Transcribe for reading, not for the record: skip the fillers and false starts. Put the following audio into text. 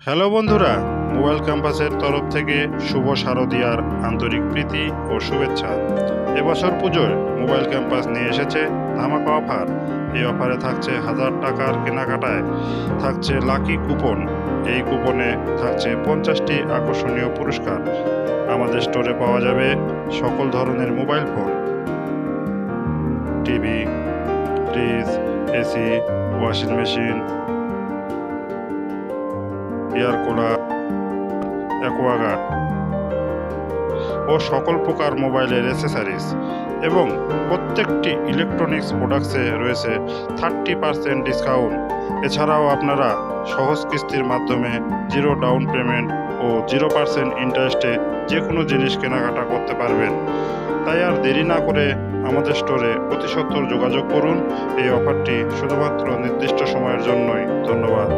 Hello বন্ধুরা, mobile ক্যাম্পাসের তরফ থেকে শুভ শারদিয়ার আন্তরিক প্রীতি ও শুভেচ্ছা। এবছর পুজোয় মোবাইল ক্যাম্পাস নিয়ে এসেছে ধামাকা অফার। এই অফারে থাকছে 1000 টাকার কেনাকাটায় থাকছে লাকি কুপন। এই কুপনে থাকছে 50টি আকর্ষণীয় পুরস্কার। আমাদের স্টোরে পাওয়া যাবে সকল ধরনের mobile phone, TV, fridge, AC, washing machine, air cooler, Aquaguard ও সকল প্রকার মোবাইলের অ্যাসেসরিজ এবং প্রত্যেকটি ইলেকট্রনিক্স প্রোডাক্টসে রয়েছে 30% ডিসকাউন্ট। এছাড়াও আপনারা সহজ কিস্তির মাধ্যমে জিরো ডাউন পেমেন্ট ও 0% ইন্টারেস্টে যে কোনো জিনিস কেনাকাটা করতে পারবেন। তাই আর দেরি না করে আমাদের স্টোরে অতি সত্বর যোগাযোগ করুন। এই অফারটি শুধুমাত্র নির্দিষ্ট সময়ের জন্যই। ধন্যবাদ।